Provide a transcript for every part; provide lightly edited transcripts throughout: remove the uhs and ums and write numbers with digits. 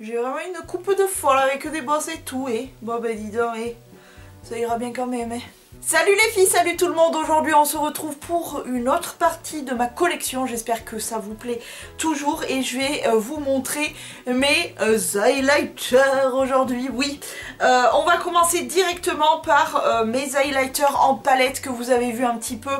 J'ai vraiment une coupe de folle avec des bosses et tout, bon bah dis donc, ça ira bien quand même, Salut les filles, salut tout le monde. Aujourd'hui on se retrouve pour une autre partie de ma collection. J'espère que ça vous plaît toujours et je vais vous montrer mes highlighters aujourd'hui. Oui, on va commencer directement par mes highlighters en palette que vous avez vu un petit peu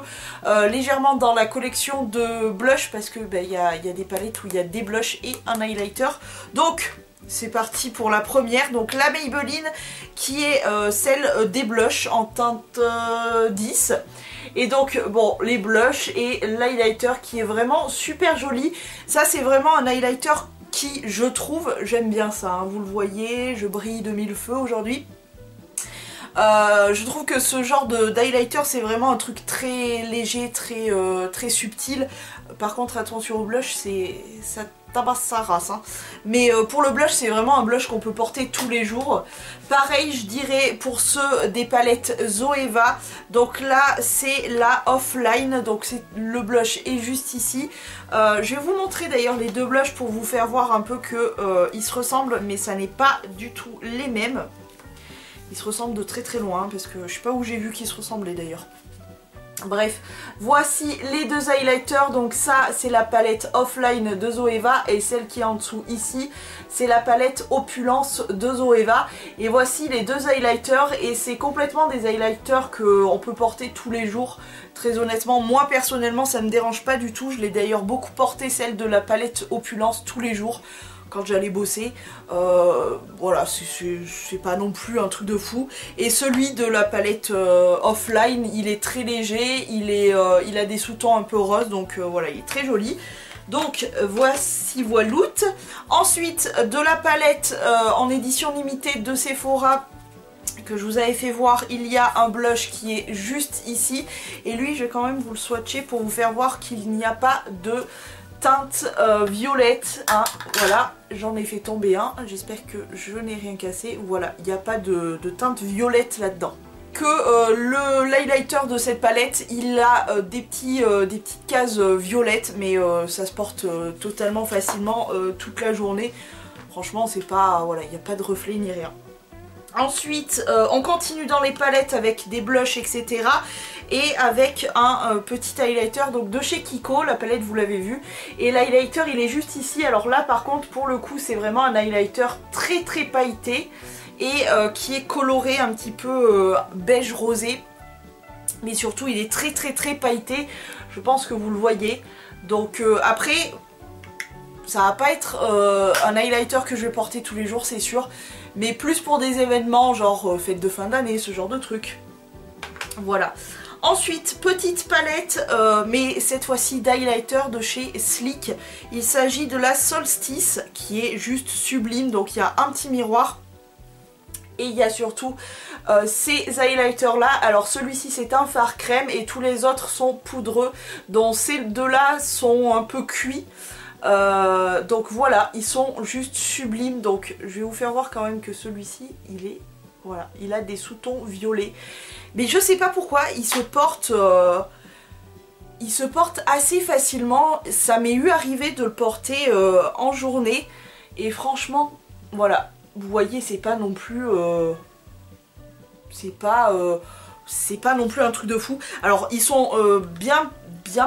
légèrement dans la collection de blush, parce que il y a des palettes où il y a des blushs et un highlighter. Donc c'est parti pour la première, donc la Maybelline qui est celle des blushs en teinte 10. Et donc bon, les blushs et l'highlighter qui est vraiment super joli. Ça c'est vraiment un highlighter qui, je trouve, j'aime bien ça, hein. Vous le voyez, je brille de mille feux aujourd'hui. Je trouve que ce genre d'highlighter c'est vraiment un truc très léger, très subtil. Par contre attention au blush, ça tabasse sa race, hein. Mais pour le blush c'est vraiment un blush qu'on peut porter tous les jours. Pareil je dirais pour ceux des palettes Zoeva. Donc là c'est la Offline, donc le blush est juste ici. Je vais vous montrer d'ailleurs les deux blushs pour vous faire voir un peu que ils se ressemblent, mais ça n'est pas du tout les mêmes. Ils se ressemblent de très loin, parce que je sais pas où j'ai vu qu'ils se ressemblaient d'ailleurs. Bref, voici les deux highlighters. Donc ça c'est la palette Offline de Zoeva et celle qui est en dessous ici c'est la palette Opulence de Zoeva. Et voici les deux highlighters et c'est complètement des highlighters qu'on peut porter tous les jours. Très honnêtement, moi personnellement ça me dérange pas du tout. Je l'ai d'ailleurs beaucoup porté, celle de la palette Opulence, tous les jours quand j'allais bosser. Voilà, c'est pas non plus un truc de fou. Et celui de la palette Offline, il est très léger, il a des sous-tons un peu roses, donc voilà, il est très joli. Donc voici voiloute. Ensuite de la palette en édition limitée de Sephora que je vous avais fait voir, il y a un blush qui est juste ici. Et lui je vais quand même vous le swatcher pour vous faire voir qu'il n'y a pas de teinte violette, hein. Voilà, j'en ai fait tomber un, j'espère que je n'ai rien cassé. Voilà, il n'y a pas de teinte violette là-dedans. Que l'highlighter de cette palette, il a des petites cases violettes, mais ça se porte totalement facilement toute la journée. Franchement, c'est pas, voilà, il n'y a pas de reflet ni rien. Ensuite, on continue dans les palettes avec des blushs, etc. Et avec un petit highlighter donc de chez Kiko, la palette vous l'avez vu. Et l'highlighter il est juste ici. Alors là par contre pour le coup c'est vraiment un highlighter très pailleté. Et qui est coloré un petit peu beige rosé. Mais surtout il est très pailleté. Je pense que vous le voyez. Donc après ça va pas être un highlighter que je vais porter tous les jours c'est sûr. Mais plus pour des événements genre fête de fin d'année, ce genre de truc. Voilà. Ensuite, petite palette, mais cette fois-ci d'highlighter de chez Sleek. Il s'agit de la Solstice qui est juste sublime. Donc il y a un petit miroir. Et il y a surtout ces highlighters là. Alors celui-ci c'est un fard crème et tous les autres sont poudreux. Donc ces deux-là sont un peu cuits. Donc voilà, ils sont juste sublimes. Donc je vais vous faire voir quand même que celui-ci il est, voilà, il a des sous-tons violets. Mais je sais pas pourquoi il se porte assez facilement. Ça m'est eu arrivé de le porter en journée et franchement voilà, vous voyez c'est pas non plus c'est pas non plus un truc de fou. Alors ils sont bien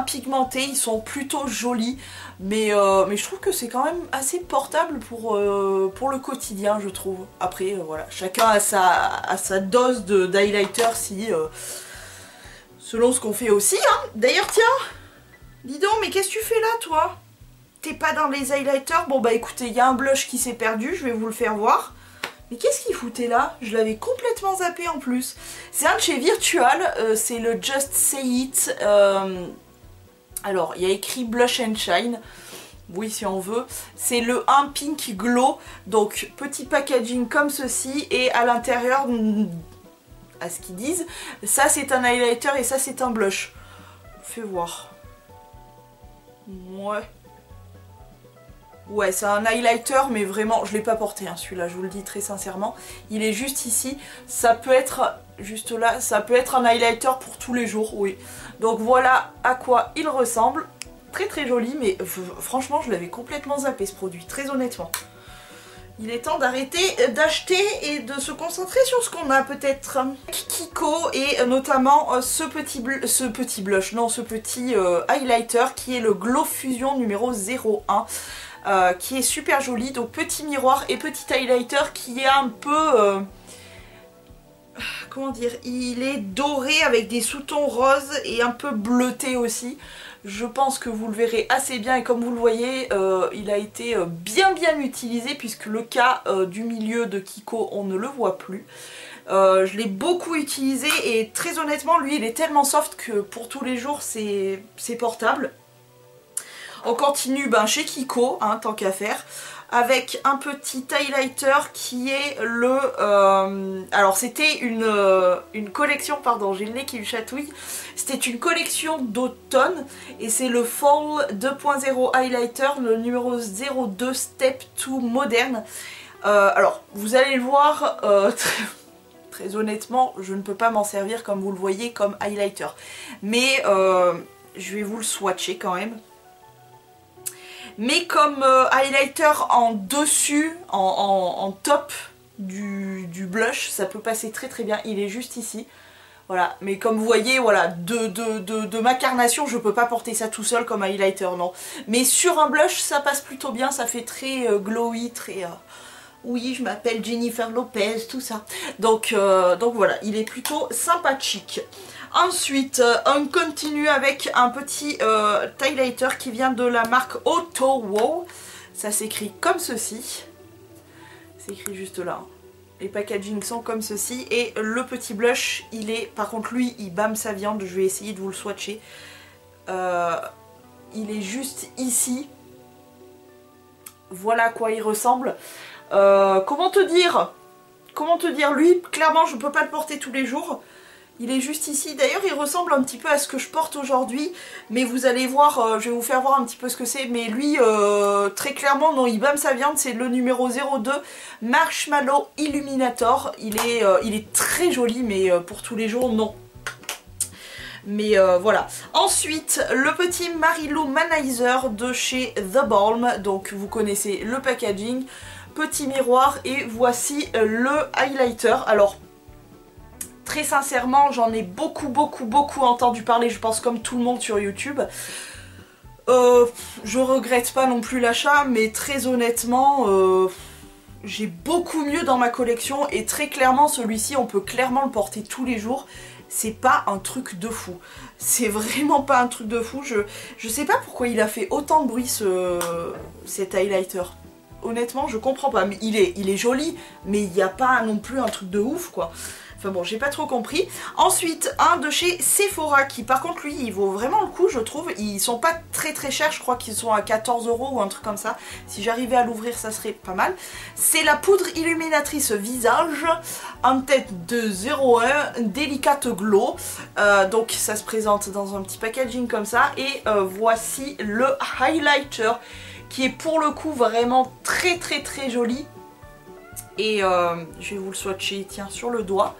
pigmentés, ils sont plutôt jolis, mais je trouve que c'est quand même assez portable pour le quotidien, je trouve. Après voilà, chacun a sa dose d'highlighter si selon ce qu'on fait aussi, hein. D'ailleurs tiens, dis donc, mais qu'est-ce que tu fais là toi? T'es pas dans les highlighters? Bon bah écoutez, il y a un blush qui s'est perdu, je vais vous le faire voir. Mais qu'est-ce qu'il foutait là? Je l'avais complètement zappé en plus. C'est un de chez Virtual, c'est le Just Say It. Alors, il y a écrit Blush and Shine. Oui, si on veut. C'est le 1 Pink Glow. Donc, petit packaging comme ceci. Et à l'intérieur, à ce qu'ils disent, ça c'est un highlighter et ça c'est un blush. Fais voir. Ouais. Ouais, c'est un highlighter, mais vraiment, je l'ai pas porté, hein, celui-là, je vous le dis très sincèrement. Il est juste ici. Ça peut être, juste là, ça peut être un highlighter pour tous les jours, oui. Donc voilà à quoi il ressemble. Très joli, mais franchement, je l'avais complètement zappé ce produit, très honnêtement. Il est temps d'arrêter d'acheter et de se concentrer sur ce qu'on a peut-être. Kiko et notamment ce petit highlighter qui est le Glow Fusion numéro 01 qui est super joli. Donc petit miroir et petit highlighter qui est un peu... comment dire, il est doré avec des sous-tons roses et un peu bleuté aussi. Je pense que vous le verrez assez bien et comme vous le voyez, il a été bien utilisé puisque le cas du milieu de Kiko, on ne le voit plus. Je l'ai beaucoup utilisé et très honnêtement, lui, il est tellement soft que pour tous les jours, c'est portable. On continue chez Kiko, hein, tant qu'à faire, avec un petit highlighter qui est le... alors c'était une collection, pardon, j'ai le nez qui me chatouille, c'était une collection d'automne et c'est le Fall 2.0 highlighter, le numéro 02 Step 2 moderne. Alors vous allez le voir, très honnêtement je ne peux pas m'en servir comme vous le voyez comme highlighter, mais je vais vous le swatcher quand même. Mais comme highlighter en dessus, en top du blush, ça peut passer très bien. Il est juste ici. Voilà, mais comme vous voyez, voilà, de ma carnation, je peux pas porter ça tout seul comme highlighter, non. Mais sur un blush, ça passe plutôt bien, ça fait très glowy, très... oui, je m'appelle Jennifer Lopez, tout ça. Donc voilà, il est plutôt sympathique. Ensuite, on continue avec un petit highlighter qui vient de la marque Auto Wow. Ça s'écrit comme ceci. C'est écrit juste là. Les packagings sont comme ceci. Et le petit blush, il est... Par contre, lui, il bâme sa viande. Je vais essayer de vous le swatcher. Il est juste ici. Voilà à quoi il ressemble. Comment te dire? Lui, clairement, je ne peux pas le porter tous les jours. Il est juste ici. D'ailleurs, il ressemble un petit peu à ce que je porte aujourd'hui. Mais vous allez voir, je vais vous faire voir un petit peu ce que c'est. Mais lui, très clairement, non, il bâme sa viande. C'est le numéro 02 Marshmallow Illuminator. Il est très joli, mais pour tous les jours, non. Mais voilà. Ensuite, le petit Marilou Manizer de chez The Balm. Donc, vous connaissez le packaging. Petit miroir et voici le highlighter. Alors, très sincèrement, j'en ai beaucoup entendu parler, je pense comme tout le monde sur YouTube. Je regrette pas non plus l'achat, mais très honnêtement, j'ai beaucoup mieux dans ma collection et très clairement, celui-ci, on peut clairement le porter tous les jours. C'est pas un truc de fou. C'est vraiment pas un truc de fou. Je sais pas pourquoi il a fait autant de bruit cet highlighter. Honnêtement, je comprends pas. Mais il est joli, mais il n'y a pas non plus un truc de ouf, quoi. Enfin bon, j'ai pas trop compris. Ensuite, un de chez Sephora qui, par contre, lui, il vaut vraiment le coup, je trouve. Ils sont pas très chers, je crois qu'ils sont à 14 € ou un truc comme ça. Si j'arrivais à l'ouvrir, ça serait pas mal. C'est la poudre illuminatrice visage en tête de 01 Delicate Glow. Donc ça se présente dans un petit packaging comme ça. Et voici le highlighter qui est pour le coup vraiment très joli. Et je vais vous le swatcher, tiens, sur le doigt.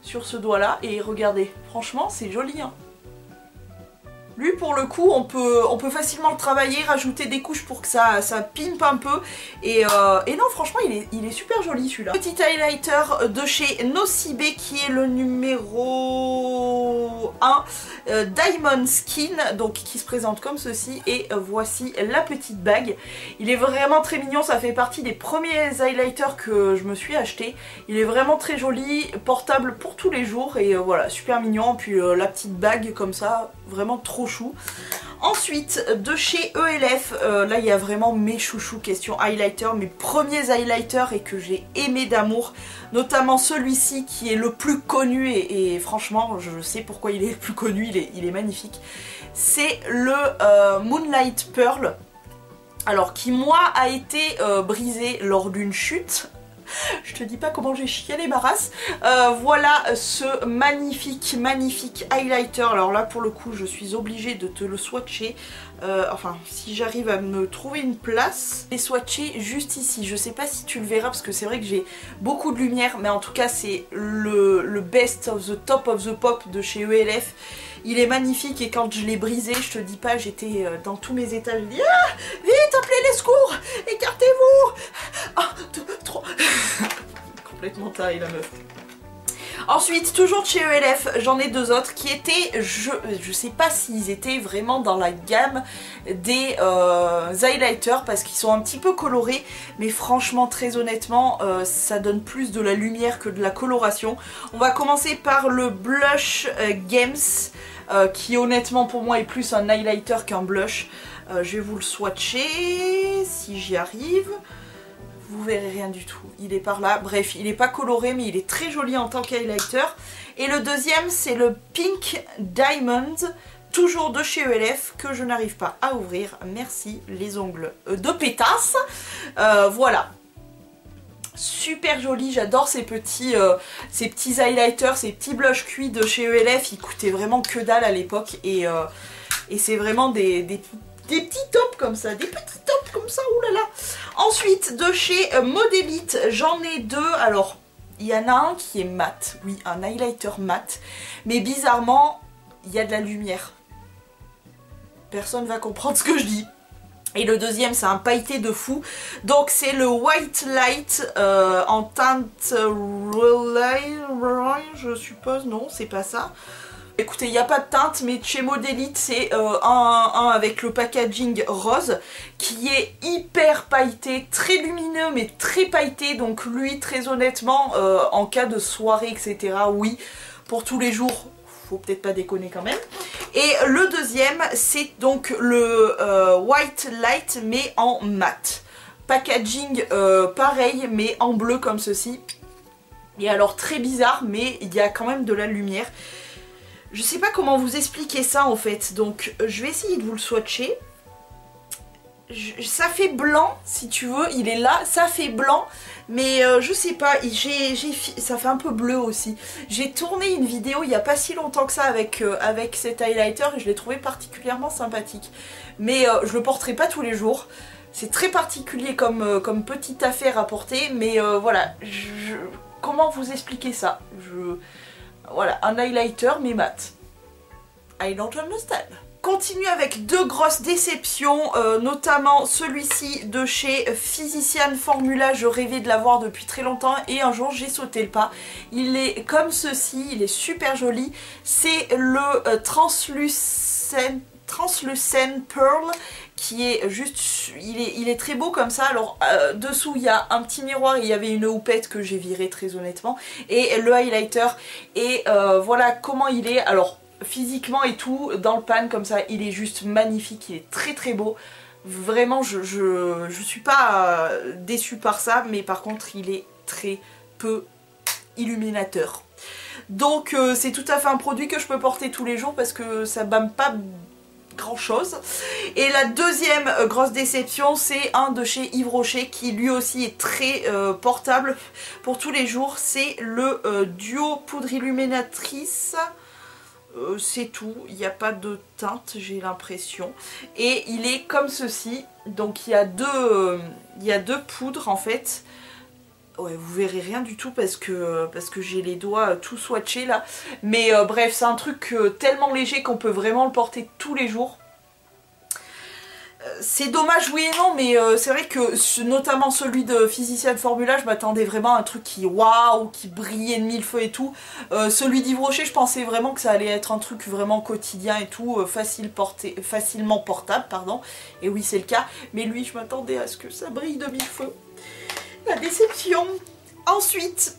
Sur ce doigt là, et regardez, franchement c'est joli, hein. Lui pour le coup on peut facilement le travailler, rajouter des couches pour que ça pimpe un peu et non franchement il est super joli celui-là. Petit highlighter de chez Nocibe qui est le numéro 1 Diamond Skin, donc qui se présente comme ceci et voici la petite bague. Il est vraiment très mignon, ça fait partie des premiers highlighters que je me suis acheté. Il est vraiment très joli, portable pour tous les jours et voilà, super mignon. Puis la petite bague comme ça, vraiment trop chou. Ensuite, de chez ELF, là il y a vraiment mes chouchous question highlighter, mes premiers highlighters et que j'ai aimé d'amour, notamment celui-ci qui est le plus connu et franchement je sais pourquoi il est le plus connu, il est magnifique. C'est le Moonlight Pearl, alors qui moi a été brisé lors d'une chute. Je te dis pas comment j'ai chialé ma race. Voilà ce magnifique highlighter. Alors là pour le coup je suis obligée de te le swatcher. Enfin si j'arrive à me trouver une place. Et swatcher juste ici. Je sais pas si tu le verras parce que c'est vrai que j'ai beaucoup de lumière. Mais en tout cas c'est le best of the top of the pop de chez ELF. Il est magnifique et quand je l'ai brisé, je te dis pas, j'étais dans tous mes états. Je dis ah, vite appelez les secours, écartez-vous. 1, 2, complètement tarée la meuf. Ensuite, toujours de chez ELF, j'en ai deux autres qui étaient, je sais pas s'ils étaient vraiment dans la gamme des highlighters parce qu'ils sont un petit peu colorés, mais franchement, très honnêtement, ça donne plus de la lumière que de la coloration. On va commencer par le blush Games, qui honnêtement pour moi est plus un highlighter qu'un blush. Je vais vous le swatcher si j'y arrive. Vous verrez rien du tout, il est par là, bref, il n'est pas coloré mais il est très joli en tant qu'highlighter. Et le deuxième c'est le Pink Diamond, toujours de chez ELF, que je n'arrive pas à ouvrir, merci les ongles de pétasse. Voilà, super joli, j'adore ces petits highlighters, ces petits blush cuits de chez ELF, ils coûtaient vraiment que dalle à l'époque et c'est vraiment des petits tops comme ça, des petits tops comme ça, oulala. Ensuite, de chez Modélite, j'en ai deux. Alors, il y en a un qui est mat, oui, un highlighter mat, mais bizarrement, il y a de la lumière. Personne va comprendre ce que je dis. Et le deuxième, c'est un pailleté de fou. Donc, c'est le White Light en teinte Relay, je suppose, non, c'est pas ça. Écoutez, il n'y a pas de teinte, mais chez Modélite, c'est un avec le packaging rose qui est hyper pailleté, très lumineux mais très pailleté. Donc lui, très honnêtement, en cas de soirée, etc., oui, pour tous les jours, faut peut-être pas déconner quand même. Et le deuxième, c'est donc le White Light mais en mat. Packaging pareil mais en bleu comme ceci. Et alors très bizarre, mais il y a quand même de la lumière. Je sais pas comment vous expliquer ça en fait, donc je vais essayer de vous le swatcher. Ça fait blanc si tu veux, il est là, ça fait blanc, mais je sais pas, ça fait un peu bleu aussi. J'ai tourné une vidéo il n'y a pas si longtemps que ça avec cet highlighter et je l'ai trouvé particulièrement sympathique. Mais je le porterai pas tous les jours, c'est très particulier comme petite affaire à porter, mais voilà, comment vous expliquer ça? Voilà, un highlighter mais mat. I don't understand. Continue avec deux grosses déceptions, notamment celui-ci de chez Physician Formula. Je rêvais de l'avoir depuis très longtemps et un jour j'ai sauté le pas. Il est comme ceci, il est super joli. C'est le Translucent Pearl qui est juste, il est très beau comme ça. Alors dessous il y a un petit miroir, il y avait une houppette que j'ai virée très honnêtement et le highlighter et voilà comment il est. Alors physiquement et tout, dans le pan comme ça, il est juste magnifique, il est très très beau. Vraiment je suis pas déçue par ça, mais par contre il est très peu illuminateur. Donc c'est tout à fait un produit que je peux porter tous les jours parce que ça bâme pas grand chose. Et la deuxième grosse déception, c'est un de chez Yves Rocher qui lui aussi est très portable pour tous les jours. C'est le Duo Poudre Illuminatrice. C'est tout, il n'y a pas de teinte, j'ai l'impression. Et il est comme ceci, donc il y a deux poudres en fait. Ouais, vous verrez rien du tout parce que j'ai les doigts tout swatchés là. Mais bref, c'est un truc tellement léger qu'on peut vraiment le porter tous les jours. C'est dommage, oui et non, mais c'est vrai que notamment celui de Physician Formula, je m'attendais vraiment à un truc qui waouh, qui brillait de mille feux et tout. Celui d'Yves Rocher, je pensais vraiment que ça allait être un truc vraiment quotidien et tout, facilement portable, pardon. Et oui, c'est le cas. Mais lui, je m'attendais à ce que ça brille de mille feux. La déception. Ensuite,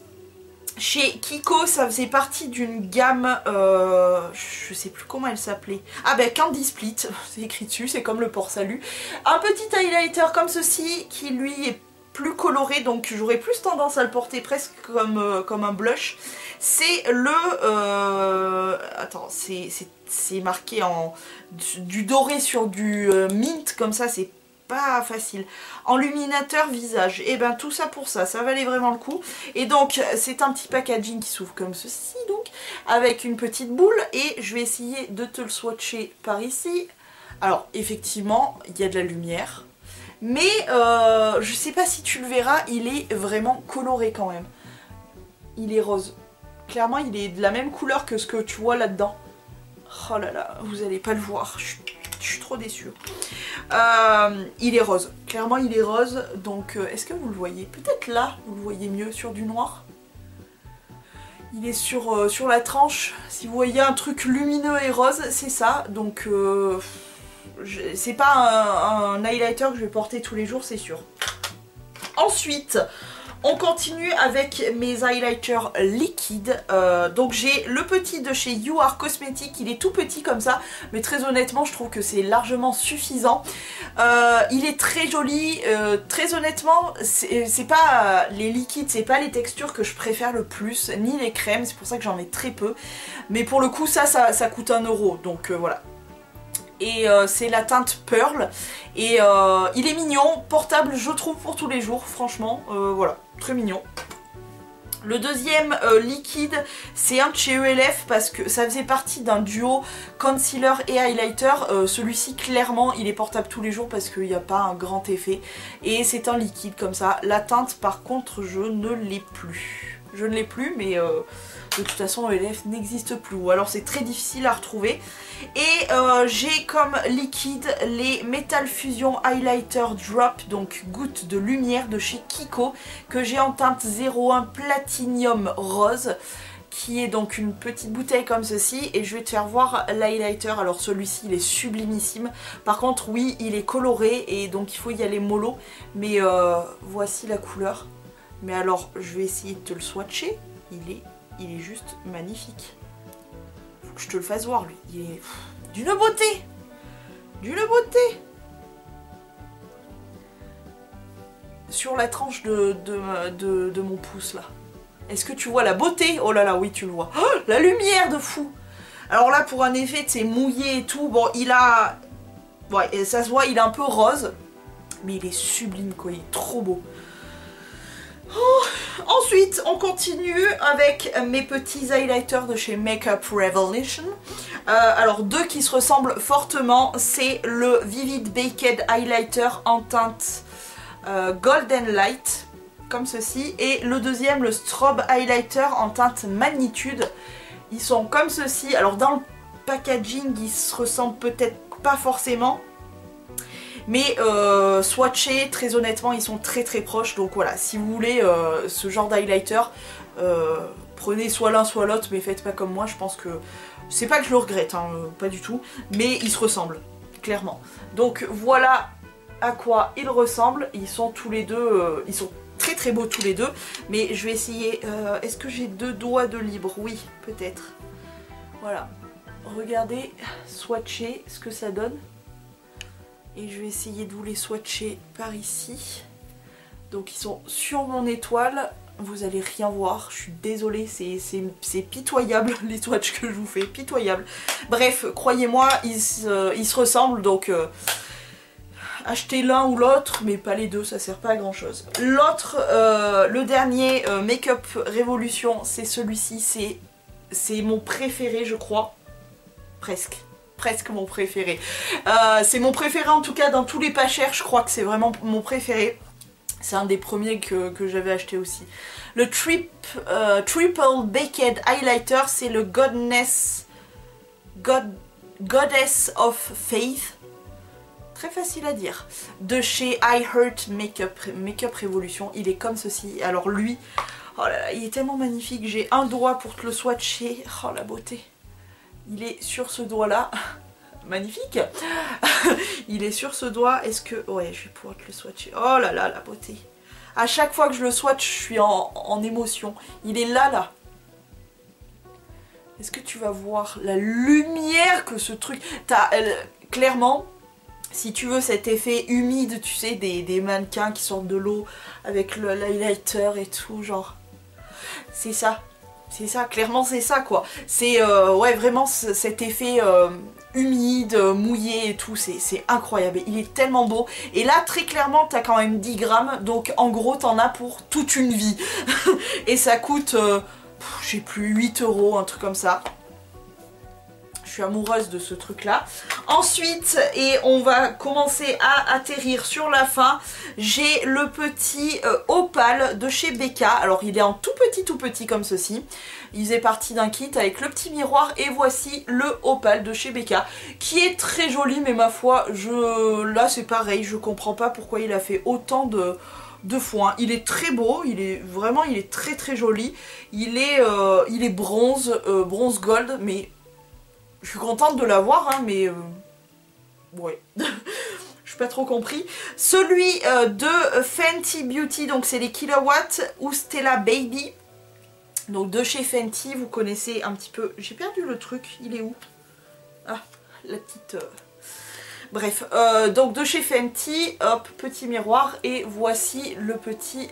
chez Kiko, ça faisait partie d'une gamme, je sais plus comment elle s'appelait. Ah ben Candy Split, c'est écrit dessus, c'est comme le port-salut. Un petit highlighter comme ceci, qui lui est plus coloré, donc j'aurais plus tendance à le porter presque comme un blush. C'est le... attends, c'est marqué en du doré sur du mint, comme ça, c'est pas facile. Enluminateur visage, et ben tout ça pour ça, ça valait vraiment le coup. Et donc c'est un petit packaging qui s'ouvre comme ceci, donc avec une petite boule, et je vais essayer de te le swatcher par ici. Alors effectivement il y a de la lumière, mais je sais pas si tu le verras, il est vraiment coloré quand même. Il est rose, clairement il est de la même couleur que ce que tu vois là dedans. Oh là là, vous allez pas le voir, je suis trop déçue. Il est rose, clairement il est rose, donc est-ce que vous le voyez? Peut-être là, vous le voyez mieux sur du noir. Il est sur la tranche. Si vous voyez un truc lumineux et rose, c'est ça. Donc c'est pas un highlighter que je vais porter tous les jours, c'est sûr. Ensuite, on continue avec mes highlighters liquides. Donc j'ai le petit de chez You Are Cosmetics. Il est tout petit comme ça, mais très honnêtement je trouve que c'est largement suffisant. Il est très joli. Très honnêtement, c'est pas les liquides, c'est pas les textures que je préfère le plus, ni les crèmes, c'est pour ça que j'en ai très peu. Mais pour le coup ça coûte 1 €, donc voilà. Et c'est la teinte Pearl et il est mignon, portable je trouve pour tous les jours, franchement, voilà, très mignon. Le deuxième liquide, c'est un de chez ELF parce que ça faisait partie d'un duo concealer et highlighter. Celui-ci clairement il est portable tous les jours parce qu'il n'y a pas un grand effet et c'est un liquide comme ça. La teinte par contre je ne l'ai plus. Je ne l'ai plus mais de toute façon ELF n'existe plus ou alors c'est très difficile à retrouver. Et j'ai comme liquide les Metal Fusion Highlighter Drop, donc gouttes de lumière de chez Kiko, que j'ai en teinte 01 Platinum Rose, qui est donc une petite bouteille comme ceci. Et je vais te faire voir l'highlighter. Alors celui-ci il est sublimissime, par contre oui il est coloré et donc il faut y aller mollo, mais voici la couleur. Mais alors je vais essayer de te le swatcher, il est juste magnifique. Faut que je te le fasse voir lui, il est d'une beauté. D'une beauté. Sur la tranche de mon pouce là. Est-ce que tu vois la beauté? Oh là là, oui tu le vois. Oh, la lumière de fou. Alors là pour un effet c'est mouillé et tout, bon il a... Ouais ça se voit, il est un peu rose. Mais il est sublime quoi, il est trop beau. Oh. Ensuite on continue avec mes petits highlighters de chez Makeup Revolution. Alors deux qui se ressemblent fortement, c'est le Vivid Baked Highlighter en teinte Golden Light, comme ceci, et le deuxième le Strobe Highlighter en teinte Magnitude. Ils sont comme ceci, alors dans le packaging ils se ressemblent peut-être pas forcément, mais swatchés, très honnêtement ils sont très très proches. Donc voilà, si vous voulez ce genre d'highlighter, prenez soit l'un soit l'autre, mais faites pas comme moi. Je pense que, c'est pas que je le regrette, hein, pas du tout, mais ils se ressemblent, clairement. Donc voilà à quoi ils ressemblent. Ils sont tous les deux, ils sont très très beaux tous les deux. Mais je vais essayer, est-ce que j'ai 2 doigts de libre? Oui, peut-être. Voilà, regardez, swatcher ce que ça donne. Et je vais essayer de vous les swatcher par ici. Donc ils sont sur mon étoile. Vous allez rien voir, je suis désolée, c'est pitoyable les swatchs que je vous fais, pitoyable. Bref, croyez-moi, ils se ressemblent, donc achetez l'un ou l'autre, mais pas les deux, ça sert pas à grand chose. L'autre, le dernier Makeup Revolution, c'est celui-ci, c'est mon préféré je crois, presque mon préféré. C'est mon préféré en tout cas dans tous les pas chers, je crois que c'est vraiment mon préféré. C'est un des premiers que j'avais acheté aussi. Le Triple Baked Highlighter, c'est le Goddess of Faith. Très facile à dire. De chez I Heart Makeup Revolution. Il est comme ceci. Alors lui, oh là là, il est tellement magnifique. J'ai un doigt pour te le swatcher. Oh la beauté. Il est sur ce doigt là. Magnifique. Il est sur ce doigt. Est-ce que... Ouais, je vais pouvoir te le swatcher. Oh là là, la beauté. À chaque fois que je le swatch, je suis en émotion. Il est là. Est-ce que tu vas voir la lumière que ce truc... clairement, si tu veux cet effet humide, tu sais, des mannequins qui sortent de l'eau avec l'highlighter et tout, genre... C'est ça. C'est ça, clairement c'est ça quoi. C'est ouais vraiment cet effet humide, mouillé et tout, c'est incroyable. Il est tellement beau. Et là très clairement t'as quand même 10 grammes, donc en gros t'en as pour toute une vie. Et ça coûte, je sais plus, 8 €, un truc comme ça. Je suis amoureuse de ce truc là. Ensuite, et on va commencer à atterrir sur la fin, j'ai le petit opale de chez Becca. Alors il est en tout petit comme ceci. Il faisait partie d'un kit avec le petit miroir et voici le opale de chez Becca qui est très joli, mais ma foi, là c'est pareil, je comprends pas pourquoi il a fait autant de de foin. Il est très beau, il est très très joli. Il est bronze, bronze gold, mais je suis contente de l'avoir, hein, mais ouais. Je n'ai pas trop compris. Celui de Fenty Beauty, donc c'est les Kilowatts ou Stella Baby. Donc de chez Fenty, vous connaissez un petit peu... J'ai perdu le truc, il est où? Ah, la petite... Bref, donc de chez Fenty, hop, petit miroir. Et voici le petit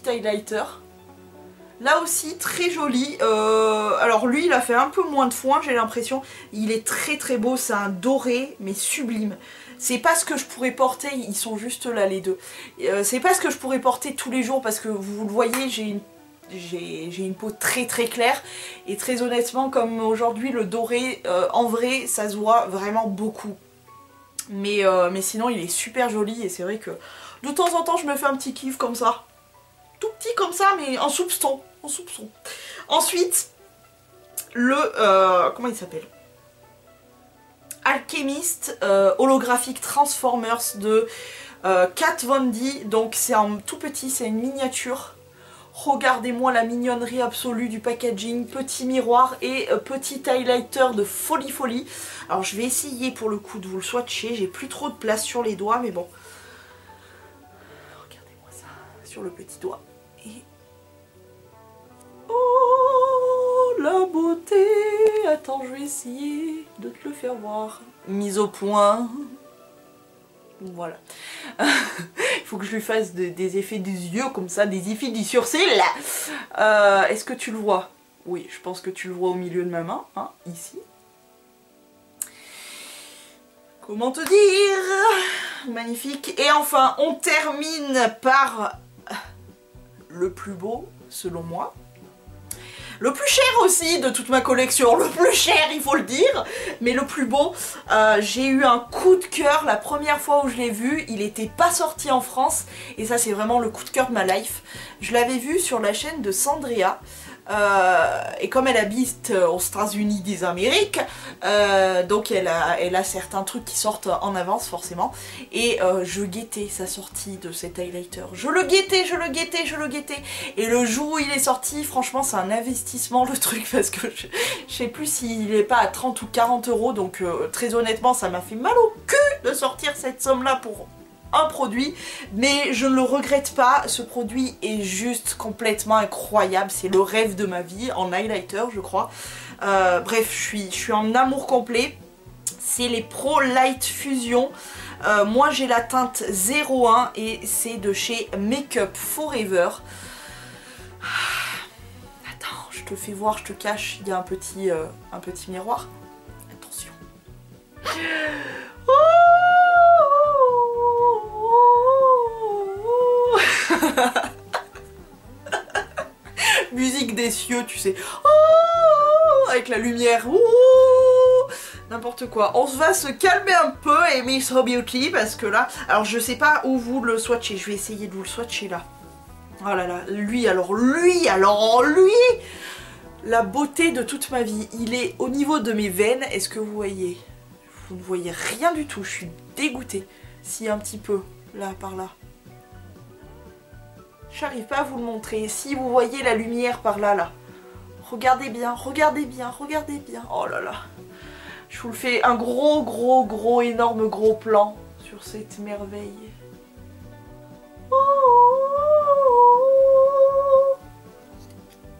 highlighter. Là aussi, très joli. Alors lui, il a fait un peu moins de foin, j'ai l'impression. Il est très très beau, c'est un doré, mais sublime. C'est pas ce que je pourrais porter, ils sont juste là les deux. C'est pas ce que je pourrais porter tous les jours parce que vous le voyez, j'ai une peau très très claire. Et très honnêtement, comme aujourd'hui, le doré, en vrai, ça se voit vraiment beaucoup. Mais sinon, il est super joli et c'est vrai que de temps en temps, je me fais un petit kiff comme ça. Tout petit comme ça, mais en soupçon. Ensuite, le... comment il s'appelle? Alchemist holographique Transformers de Kat Von D. Donc c'est un tout petit, c'est une miniature. Regardez-moi la mignonnerie absolue du packaging. Petit miroir et petit highlighter de folie. Alors je vais essayer pour le coup de vous le swatcher. J'ai plus trop de place sur les doigts, mais bon. Regardez-moi ça sur le petit doigt. Et... oh, la beauté! Attends, je vais essayer de te le faire voir. Mise au point. Voilà. Il faut que je lui fasse des effets des yeux comme ça, des effets du sourcil. Est-ce que tu le vois? Oui, je pense que tu le vois au milieu de ma main, hein, ici. Comment te dire? Magnifique. Et enfin, on termine par le plus beau, selon moi. Le plus cher aussi de toute ma collection, le plus cher il faut le dire, mais le plus beau. J'ai eu un coup de cœur la première fois où je l'ai vu, il n'était pas sorti en France et ça c'est vraiment le coup de cœur de ma life. Je l'avais vu sur la chaîne de Sandria. Et comme elle habite aux États-Unis des Amériques, donc elle a certains trucs qui sortent en avance forcément. Et je guettais sa sortie de cet highlighter. Je le guettais. Et le jour où il est sorti, franchement c'est un investissement le truc parce que je sais plus s'il est pas à 30 ou 40 euros. Donc très honnêtement ça m'a fait mal au cul de sortir cette somme là pour... un produit, mais je ne le regrette pas, ce produit est juste complètement incroyable, c'est le rêve de ma vie, en highlighter je crois. Bref, je suis en amour complet, c'est les Pro Light Fusion. Moi j'ai la teinte 01 et c'est de chez Makeup Forever. Attends, je te fais voir, je te cache, il y a un petit miroir. Attention. Musique des cieux, tu sais. Oh, avec la lumière. N'importe quoi. On va se calmer un peu, Amy So Beauty, parce que là... alors je sais pas où vous le swatchez. Je vais essayer de vous le swatcher là. Oh là là. Lui, la beauté de toute ma vie. Il est au niveau de mes veines. Est-ce que vous voyez? Vous ne voyez rien du tout. Je suis dégoûtée. Si, un petit peu. Là, par là. J'arrive pas à vous le montrer. Si vous voyez la lumière par là, là. Regardez bien. Oh là là. Je vous le fais un gros, énorme gros plan sur cette merveille.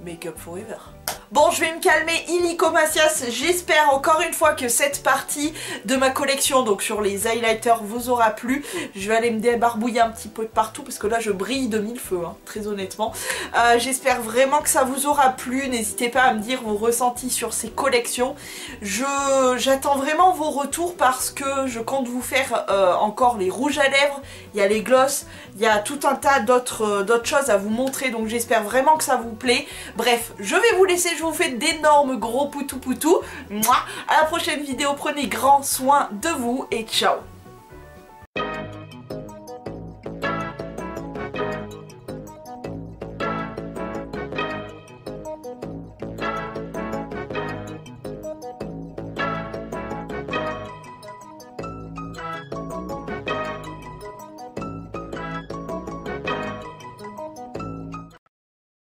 Makeup Forever. Bon, je vais me calmer illico Macias. J'espère encore une fois que cette partie de ma collection, donc sur les highlighters, vous aura plu. Je vais aller me débarbouiller un petit peu de partout parce que là je brille de mille feux, hein, très honnêtement. J'espère vraiment que ça vous aura plu. N'hésitez pas à me dire vos ressentis sur ces collections. J'attends vraiment vos retours parce que je compte vous faire encore les rouges à lèvres. Il y a les gloss, il y a tout un tas d'autres choses à vous montrer. Donc j'espère vraiment que ça vous plaît. Bref, je vais vous laisser. Je vous fais d'énormes gros poutou. À la prochaine vidéo, prenez grand soin de vous et ciao.